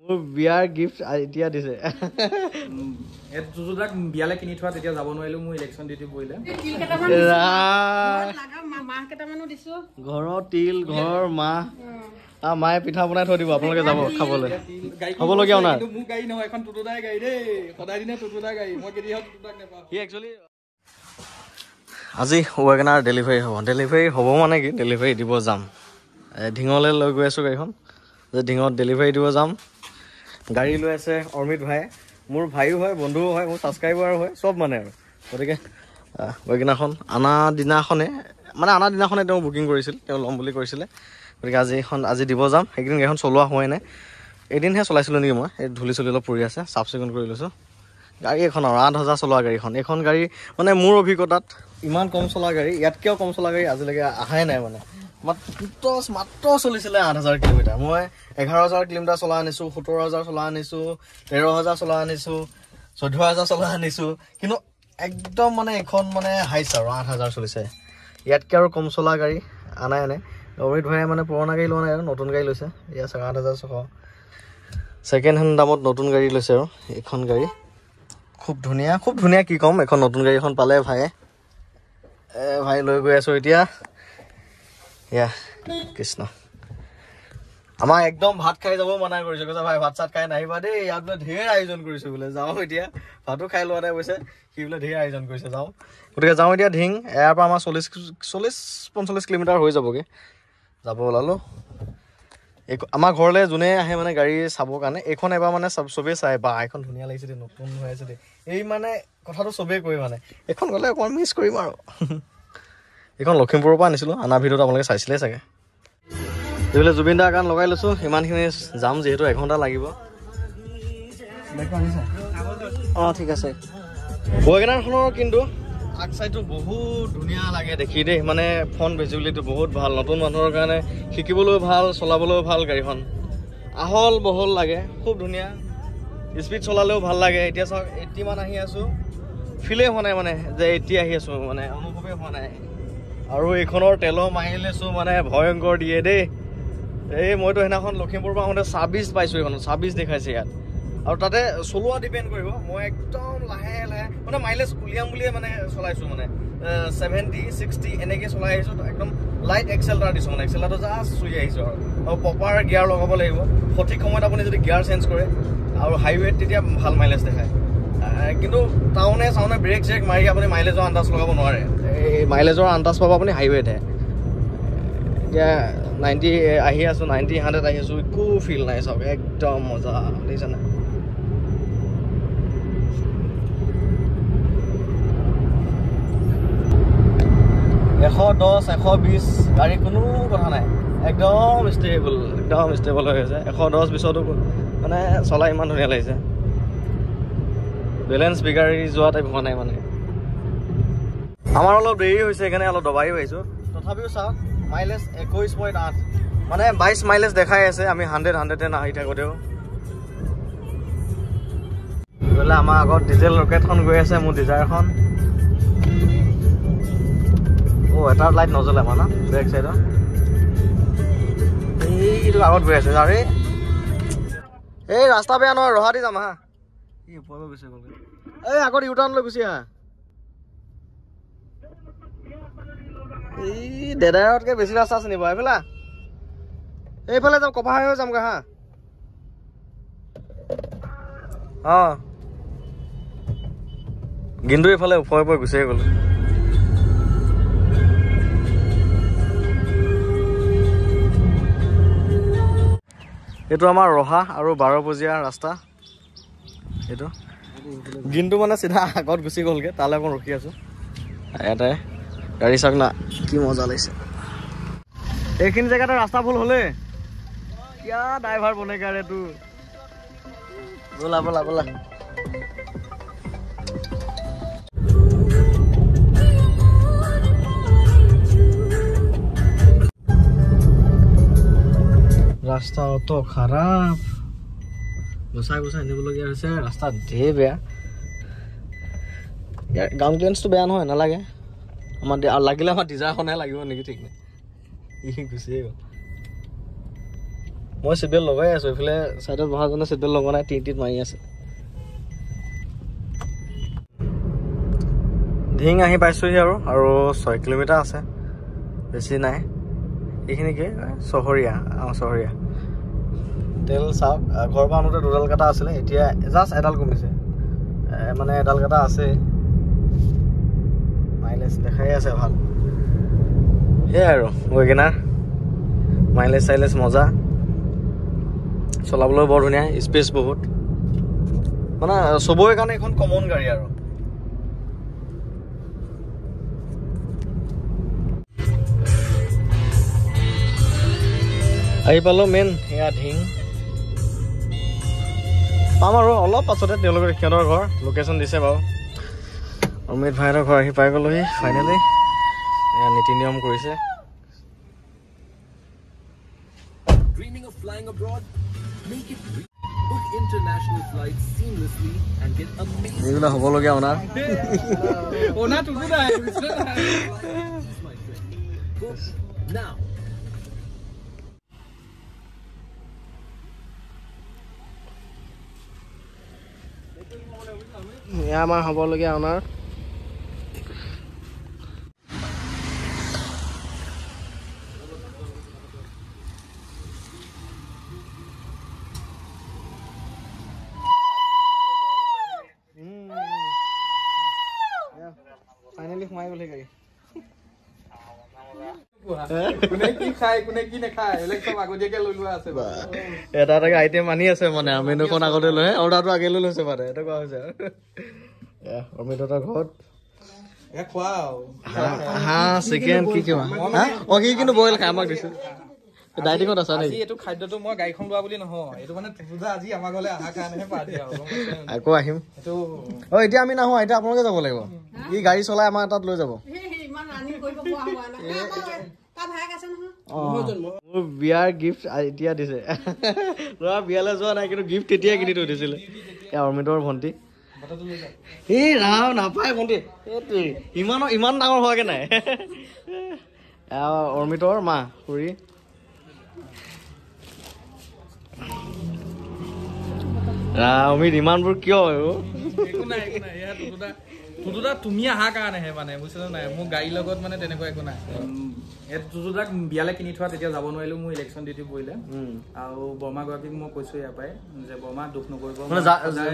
মোৰ বিয়াৰ গিফ্ট এতিয়া দিছে জুজুদাক বিয়ালে কিনি থোৱা তেতিয়া যাব নোৱাৰিলো মোৰ ইলেকশ্যন ডিউটি পৰিলে ঘৰৰ তিল ঘৰৰ মাহ মায়ে পিঠা বনাই থৈ দিব আপোনালোকে যাব খাবলৈ হ'বলগীয়া নাই মোৰ গাড়ী নহয় এখন টুটুদাই গাড়ী দেই সদায় দিনে টুটুদাই গাড়ী মই কেতিয়াও টুটুদাক নাপাওঁ সি একচুৱেলি আজি ৱেগনাৰ ডেলিভাৰী হ'ব মানে কি ডেলিভাৰী দিব যাম ঢিঙলৈ লৈ গৈ আছোঁ গাড়ীখন যে ঢিঙত ডেলিভাৰী দিব যাম গাড়ী লৈ আছে অৰ্মিত ভাই মোৰ ভাইও হয় বন্ধুও হয় মোৰ ছাবস্ক্ৰাইবাৰো হয় চব মানে আৰু গতিকে ৱেগনাৰখন অনা দিনাখনে তেওঁ বুকিং কৰিছিল তেওঁ ল'ম বুলি কৰিছিলে গতিকে আজি দিব যাম সেইকেইদিন গাড়ীখন চলোৱা হোৱাই নাই এদিনহে চলাইছিলোঁ নেকি মই এই ধূলি চলি অলপ পৰি আছে চাফ চিকুণ কৰি লৈছোঁ গাড়ী এখন আৰু 8,000 চলোৱা গাড়ীখন এইখন গাড়ী মানে মোৰ অভিজ্ঞতাত ইমান কম চলা গাড়ী ইয়াতকৈও কম চলা গাড়ী আজিলৈকে অহাই নাই মানে মাত্ৰ চলিছিলে 8,000 কিলোমিটাৰ মই 11,000 কিলোমিটাৰ চলাই আনিছোঁ 17,000 চলাই আনিছোঁ 13,000 চলাই আনিছোঁ 14,000 চলাই আনিছোঁ কিন্তু একদম মানে এইখন মানে হাইচ আৰু 8,000 চলিছে ইয়াতকৈ আৰু কম চলা গাড়ী আনাই নাই অমৃত ভাইয়ে মানে পুৰণা গাড়ী লোৱা নাই আৰু নতুন গাড়ী লৈছে ইয়াত 8,600 ছেকেণ্ড হেণ্ড দামত নতুন গাড়ী লৈছে আৰু এইখন গাড়ী খুব ধুনীয়া কি ক'ম এখন নতুন গাড়ী এখন পালে ভাই লৈ গৈ আছোঁ এতিয়া কৃষ্ণ আমাৰ একদম ভাত খাই যাব মানা কৰিছে কৈছে ভাই ভাত চাত খাই নাহিবা দেই ইয়াত বোলে ঢেৰ আয়োজন কৰিছোঁ বোলে যাওঁ এতিয়া ভাতো খাই লোৱা নাই কৈছে সি বোলে ঢেৰ আয়োজন কৰিছে যাওঁ গতিকে যাওঁ এতিয়া ঢিং ইয়াৰ পৰা আমাৰ 40-45 কিলোমিটাৰ হৈ যাবগৈ যাব ওলালোঁ আমাৰ ঘৰলৈ যোনে আহে মানে গাড়ী চাবৰ কাৰণে এইখন এবাৰ মানে চবেই চাই বা এইখন ধুনীয়া লাগিছে দেই নতুন হৈ আছে দেই এই মানে কথাটো চবেই কয় মানে এইখন গ'লে অকণমান মিছ কৰিম আৰু এইখন লখিমপুৰৰ পৰা আনিছিলোঁ আনাৰ ভিডিঅ'টো আপোনালোকে চাইছিলে চাগে এইবিলাক জুবিন দাৰ গান লগাই লৈছোঁ ইমানখিনি যাম যিহেতু এঘণ্টা লাগিব ঠিক আছে ৱেগনাৰখনৰ কিন্তু আগ চাইডটো বহুত ধুনীয়া লাগে দেখি দেই মানে ফ্ৰণ্ট ভিজিবিলিটি বহুত ভাল নতুন মানুহৰ কাৰণে শিকিবলৈও ভাল চলাবলৈও ভাল গাড়ীখন আহল বহল লাগে খুব ধুনীয়া স্পীড চলালেও ভাল লাগে এতিয়া চাওক 80 মান আহি আছোঁ ফিলেই হোৱা নাই মানে যে 80 আহি আছোঁ মানে অনুভৱেই হোৱা নাই আৰু এইখনৰ তেলৰ মাইলেজো মানে ভয়ংকৰ দিয়ে দেই মইতো সেইদিনাখন লখিমপুৰৰ পৰা আহোঁতে 26 পাইছোঁ এইখনত 26 দেখাইছে ইয়াত আৰু তাতে চলোৱা ডিপেণ্ড কৰিব মই একদম লাহে মানে মাইলেজ উলিয়াম বুলিয়ে মানে চলাইছোঁ মানে 70-60 এনেকৈ চলাই আহিছোঁ একদম লাইট এক্সেলাৰ দিছোঁ মানে এক্সেলাৰটো জাষ্ট চুই আহিছোঁ আৰু প্ৰপাৰ গিয়াৰ লগাব লাগিব সঠিক সময়ত আপুনি যদি গিয়াৰ চেঞ্জ কৰে আৰু হাইৱেত তেতিয়া ভাল মাইলেজ দেখায় কিন্তু টাউনে ব্ৰেক চেক মাৰি আপুনি মাইলেজৰ আন্দাজ লগাব নোৱাৰে এই মাইলেজৰ আন্দাজ পাব আপুনি হাইৱেতহে এতিয়া 90 আহি আছোঁ 90-100 আহি আছোঁ একো ফিল নাই চাওক একদম মজা দেখিছেনে 110-120 গাড়ী কোনো কথা নাই একদম ষ্টেবল হৈ আছে 110 পিছতো মানে চলাই ইমান ধুনীয়া লাগিছে বেলেঞ্চ বিগাৰি যোৱা টাইপ হোৱা নাই মানে আমাৰ অলপ দেৰি হৈছে সেইকাৰণে অলপ দবাইও আহিছোঁ তথাপিও চাওক মাইলেজ 21.8 মানে 22 মাইলেজ দেখাই আছে আমি 100 আহি থাকোঁতেও বোলে আমাৰ আগত ডিজেল ৰকেটখন গৈ আছে মোৰ ডিজায়াৰখন এটা লাইট নজ্বলে আমাৰ না বেক চাইডৰ এইটো আগত গৈ আছে আৰে এই ৰাস্তা বেয়া নহয় ৰহা দি যাম হা এই ওপৰলৈ গৈছে এই আগত ইউটাৰ্ণ লৈ গুচি আহা এই দেদাৰতকৈ বেছি ৰাস্তা আছে নিব এইফালে যাম কপাহ হৈ যামগৈ হা কিন্তু এইফালে ওপৰে গুচিয়ে গ'লো এইটো আমাৰ ৰহা আৰু 12 বজীয়া ৰাস্তা এইটো কিন্তু মানে চিধা আগত গুচি গ'লগৈ তালৈ অকণ ৰখি আছোঁ এটাই গাড়ী চাওক না কি মজা লাগিছে এইখিনি জেগাতে ৰাস্তা ভুল হ'লে কিয় ড্ৰাইভাৰ বনে গাড়ী তোৰ বলা ৰাস্তা অত খাৰাপ গুচাই আনিবলগীয়া হৈছে ৰাস্তা ঢেৰ বেয়া ইয়াৰ গ্ৰাউণ্ড ক্লিয়াৰেঞ্চটো বেয়া নহয় নালাগে আমাৰ লাগিলে আমাৰ ডিজাৰখনহে লাগিব নেকি ঠিক নাই গুচিয়ে গ'ল মই চিট বেল্ট লগাই আছোঁ, এইফালে ছাইডত বহাজনে চিট বেল্ট লগোৱা নাই, টিট মাৰি আছে। ধিং আহি পাইছোঁহি আৰু 6 কিলোমিটাৰ আছে, বেছি নাই। এইখিনিকে চহৰীয়া, চহৰীয়া। তেল চাওক, ঘৰৰ পৰা আনোতে 2ডাল কাটা আছিলে, এতিয়া জাষ্ট 1ডাল কমিছে, মানে 1ডাল কাটা আছে। মাইলেজ দেখাই আছে ভাল। সেয়াই আৰু ৱেগনাৰ, মাইলেজ চাইলেজ মজা, চলাবলৈও বৰ ধুনীয়া, স্পেচ বহুত, মানে চবৰে কাৰণে এখন কমন গাড়ী আৰু। আহি পালোঁ মেইন, সেয়া ধিং পাম আৰু অলপ পাছতে তেওঁলোকৰ সিহঁতৰ ঘৰ লোকেশ্যন দিছে বাৰু। অমিত ভাইহঁতৰ ঘৰ আহি পাই গ'লোহি ফাইনেলি। এয়া নীতি নিয়ম কৰিছে। এইবিলাক হ'বলগীয়া অনাৰ এয়া আমাৰ হ'বলগীয়া অনাৰ। ফাইনেলি সোমাই গ'লে গাড়ী। কোনে কি খায় কোনে কি নাখায় এইবিলাক চব আগতীয়াকে লৈ লোৱা আছে। এটা এটাকে আইটেম আনি আছে, মানে মেনুখন আগতে লৈ অৰ্ডাৰটো আগে লৈ লৈছে, মানে এনেকুৱা হৈছে। অমিতৰ ঘৰত খোৱা হাঁহ চিকেন কি কিবা সি কিন্তু বইল খাই আমাক দিছে। ডাইটিঙত আছা নেকি? এইটো খাদ্যটো মই গাড়ীখন লোৱা বুলি নহয়, এইটো মানে আজি আমাৰ ঘৰলৈ অহাৰ কাৰণেহে পাৰ্টি আৰু। আকৌ আহিম। এতিয়া আমি নাহো, এতিয়া আপোনালোকে যাব লাগিব। ই গাড়ী চলাই আমাৰ তাত লৈ যাব। মোৰ বিয়াৰ গিফ্ট এতিয়া দিছে। ল'ৰা বিয়ালৈ যোৱা নাই, কিন্তু গিফ্ট তেতিয়াই কিনি থৈ দিছিলে। অমিতৰ ভণ্টি এই ৰাও নাপায় ভণ্টি, ইমান ডাঙৰ হোৱাগে নাই। অমিতৰ মা খুৰী অমিত ইমানবোৰ কিয় একো নাই টুটুদা তুমি অহাৰ কাৰণেহে, মানে বুজিছা নাই, মোৰ গাড়ীৰ লগত মানে তেনেকুৱা একো নাই। টুটুদাক বিয়ালৈ কিনি থোৱা তেতিয়া যাব নোৱাৰিলো, মোৰ ইলেকশ্যন ডিউটি পৰিলে। আৰু বৰ্মা গৰাকীক মই কৈছো ইয়াৰ পৰাই যে বৰ্মা দুখ নকৰিব,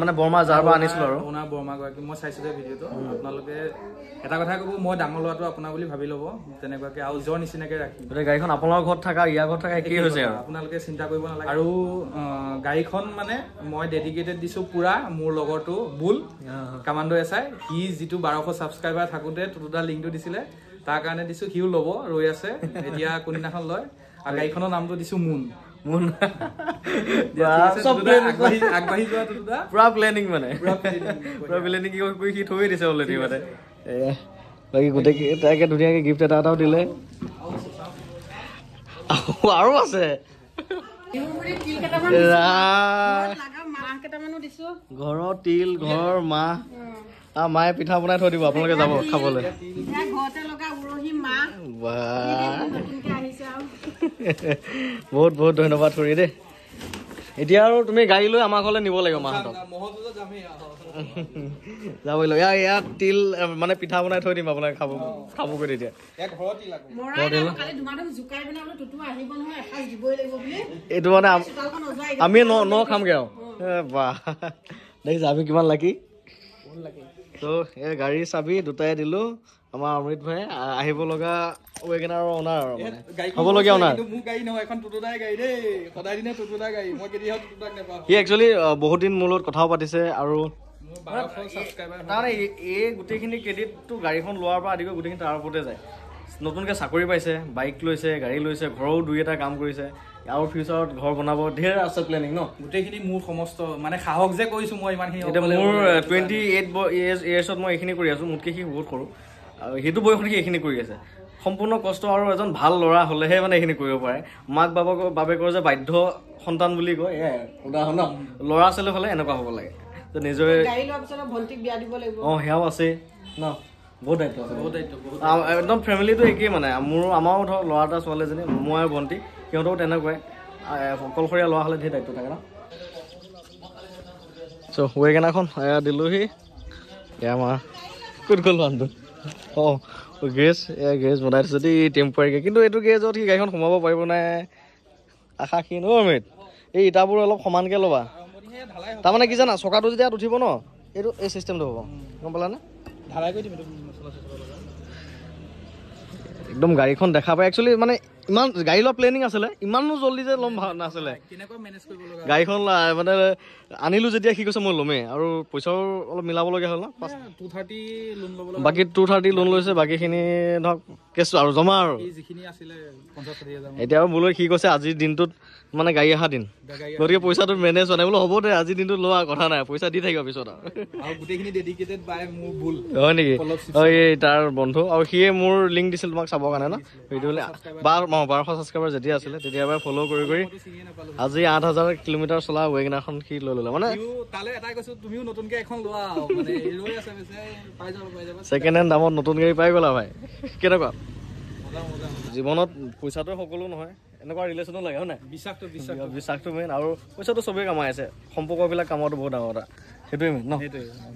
মানে বৰ্মা যাৰ পৰা আনিছিলো আৰু বৰ্মা গৰাকী মই চাইছো যে ভিডিঅ'টো, আপোনালোকে এটা কথা ক'ব, মই ডাঙৰ ল'ৰাটো আপোনাৰ বুলি ভাবি ল'ব, তেনেকুৱাকে আৰু জ্বৰ নিচিনাকে ৰাখিম। গাড়ীখন আপোনালোকৰ ঘৰত থাকা ইয়াৰ ঘৰত থাকা একেই হৈছে আৰু আপোনালোকে চিন্তা কৰিব নালাগে। আৰু গাড়ীখন মানে মই ডেডিকেটেড দিছো পুৰা মোৰ লগৰটো বুল কামাণ্ডো এছাই, সি যিটো 1200 ছাবস্ক্ৰাইবাৰ থাকোতে টুটুদা লিংকটো দিছিলে তাৰ কাৰণে দিছো, সিও ল'ব ৰৈ আছে, এতিয়া কোনদিনাখন লয়। আৰু গাড়ীখনৰ নামটো দিছো মুন। আগবাঢ়ি যোৱা টুটুদা পুৰা প্লেনিং, মানে পুৰা প্লেনিং কৰি সি থৈ দিছে অলৰেডি। মানে বাকী গোটেইকেইটাকে ধুনীয়াকে গিফ্ট এটাও দিলে, আৰু আছে ঘৰৰ তিল, ঘৰৰ মাহ। মায়ে পিঠা বনাই থৈ দিব, আপোনালোকে যাব খাবলৈ। বহুত বহুত ধন্যবাদ কৰি দেই। এতিয়া আৰু তুমি গাড়ী লৈ আমাৰ ঘৰলৈ নিব লাগিব মাহঁতক। যাবই লাগিব। ইয়াত তিল মানে পিঠা বনাই থৈ দিম আপোনাক খাব কৰি। তেতিয়া এইটো মানে আমি ন খামগে আৰু বাহ, দেখিছা আমি কিমান লাকি। ত' এই গাড়ীৰ চাবি দুটাই দিলো আমাৰ অমৃত ভাই, আহিব লগা ৱেগনাৰৰ অনাৰ আৰু মানে হ'বলগীয়া অনাৰ। সি একচুৱেলি বহুত দিন মোৰ লগত কথাও পাতিছে, আৰু তাৰমানে এই গোটেইখিনি ক্ৰেডিটটো গাড়ীখন লোৱাৰ পৰা আদি কৰি গোটেইখিনি তাৰ ওপৰতে যায়। নতুনকৈ চাকৰি পাইছে, বাইক লৈছে, গাড়ী লৈছে, ঘৰৰো 2-এটা কাম কৰিছে, আৰু ফিউচাৰত ঘৰ বনাব, ধেৰ আছে প্লেনিং ন। গোটেইখিনি মোৰ সমস্ত মানে সাহস যে কৰিছো মই ইমানখিনি। এতিয়া মোৰ 28 ইয়াৰ্ছত মই এইখিনি কৰি আছো, মোতকৈ সি বহুত সৰু, আৰু সেইটো বয়সত সি এইখিনি কৰি আছে। সম্পূৰ্ণ কষ্ট, আৰু এজন ভাল ল'ৰা হ'লেহে মানে এইখিনি কৰিব পাৰে। মাক বাপেকৰ যে বাধ্য সন্তান বুলি কয়, এয়াই উদাহৰণ। ল'ৰা ছোৱালী হ'লে এনেকুৱা হ'ব লাগে, নিজৰে সেয়াও আছে ন, বহুত দায়িত্ব আছে, বহুত দায়িত্ব। একদম ফেমিলিটো একেই, মানে আমাৰো ধৰক ল'ৰা এটা ছোৱালী এজনী, মই আৰু ভণ্টি, সিহঁতৰো তেনেকুৱাই। অকলশৰীয়া লোৱা হ'লে ধেৰ দায়িত্ব থাকে ন চ' ৱেগেনাৰখন এয়া দিলোহি এয়া আমাৰ ক'ত গ'ল মানুহটো অঁ গেছ এয়া গেছ বনাই দিছোঁ দেই টেম্পৰাৰীকৈ কিন্তু এইটো গেজত সি গাড়ীখন সোমাব পাৰিব নাই আশাহীন অমিত এই ইটাবোৰ অলপ সমানকৈ ল'বা তাৰমানে কি জানা চকাটো যেতিয়া ইয়াত উঠিব ন এইটো এই চিষ্টেমটো হ'ব গম পালানে ঢালাই কৰি দিম একদম গাড়ীখন দেখা পাই একচুৱেলি মানে ইমান গাড়ী লোৱা প্লেনিং আছিলে ইমানো জল্দি যে ল'ম ভাল নাছিলে গাড়ীখন মানে আনিলোঁ যেতিয়া সি কৈছে মই ল'মেই আৰু পইচাও অলপ মিলাবলগীয়া হ'ল ন 230 লোন ল'ব বাকী 230 লোন লৈছে বাকীখিনি ধৰক কেছটো আৰু জমা আৰু যিখিনি আছিলে 50-60,000 এতিয়া বোলো সি কৈছে আজিৰ দিনটোত মানে গাড়ী অহা দিন গতিকে পইচাটো মেনেজ হোৱা নাই বোলো হ'ব দে আজিৰ দিনটোত লোৱা কথা নাই পইচা দি থাকিব পিছত আৰু গোটেইখিনি ডেডিকেটেড বাই মোৰ ভুল হয় নেকি এই তাৰ বন্ধু আৰু সিয়ে মোৰ লিংক দিছিল তোমাক চাবৰ কাৰণে ন ভিডিঅ'লৈ 1200 ছাবস্ক্ৰাইবাৰ যেতিয়া আছিলে তেতিয়াৰ ফ'ল' কৰি কৰি আজি 8,000 কিলোমিটাৰ চলা ৱেগনাৰখন সি লৈ ল'লে মানে ছেকেণ্ড হেণ্ড দামত নতুন গাড়ী পাই গ'লা ভাই কেনেকুৱা জীৱনত পইচাটো সকলো নহয় এনেকুৱা ৰিলেশ্যনো লাগে হয় নাই বিশ্বাসটো মেইন আৰু পইচাটো চবেই কামাই আছে সম্পৰ্কবিলাক কামতো বহুত ডাঙৰ এটা সেইটোৱে মেইন ন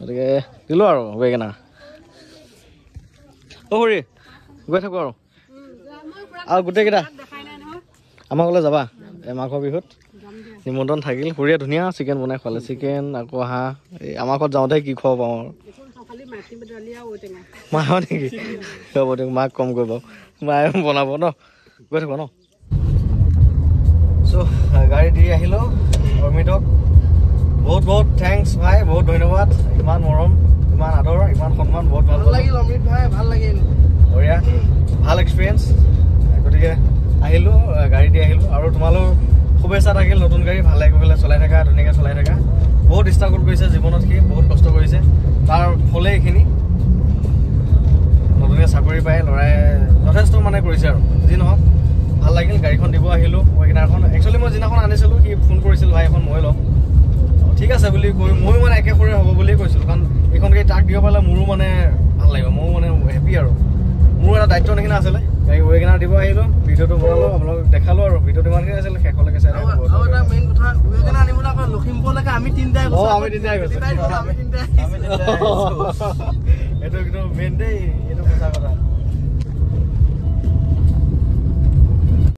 গতিকে দিলোঁ আৰু ৱেগনাৰ খুৰী গৈ থাকোঁ আৰু গোটেইকেইটা আমাৰ ঘৰলৈ যাবা মাঘৰ বিহুত নিমন্ত্ৰণ থাকিল খুৰীয়ে ধুনীয়া চিকেন বনাই খোৱালে চিকেন আকৌ হাঁহ এই আমাৰ ঘৰত যাওঁতে কি খোৱাব পাওঁ আৰু মাহ নেকি হ'ব দিয়ক মাক কম কৰিব মায়ে বনাব ন গৈ থাকোঁ ন চ' গাড়ী দি আহিলোঁ অৰ্মিতক বহুত বহুত থেংকছ ভাই বহুত ধন্যবাদ ইমান মৰম ইমান আদৰ ইমান সন্মান বহুত ভাল লাগিল অমৃত ভাই ভাল লাগিল বঢ়িয়া ভাল এক্সপিৰিয়েঞ্চ গতিকে আহিলোঁ গাড়ী দি আহিলোঁ আৰু তোমালোক শুভেচ্ছা থাকিল নতুন গাড়ী ভালে কৰিলে চলাই থাকা ধুনীয়াকৈ চলাই থাকা বহুত ষ্ট্ৰাগল কৰিছে জীৱনত সি বহুত কষ্ট কৰিছে তাৰ ফলে এইখিনি নতুনকৈ চাকৰি পাই ল'ৰাই যথেষ্ট মানে কৰিছে আৰু যি নহওক ভাল লাগিল গাড়ীখন দিব আহিলোঁ ৱেগনাৰখন একচুৱেলি মই যিদিনাখন আনিছিলোঁ সি ফোন কৰিছিল ভাই এখন মই ল'ম ঠিক আছে বুলি কৈ ময়ো মানে একেসৰে হ'ব বুলিয়ে কৈছিলোঁ কাৰণ এইখন গাড়ী তাক দিব পাৰিলে মোৰো মানে ভাল লাগিব ময়ো মানে হেপী আৰু মোৰ এটা দায়িত্ব নিচিনা আছিলে গাড়ী ৱেগনাৰ দিব আহিলোঁ ভিডিঅ'টো বনালোঁ আপোনালোকক দেখালোঁ আৰু ভিডিঅ'টো ইমানখিনি আছিলে শেষলৈকে চাই মেইন কথা ৱেগনাৰ আনিবলৈ আকৌ লখিমপুৰলৈকে আমি তিনিটাই গৈছোঁ এইটো একদম মেইন দেই এইটো সঁচা কথা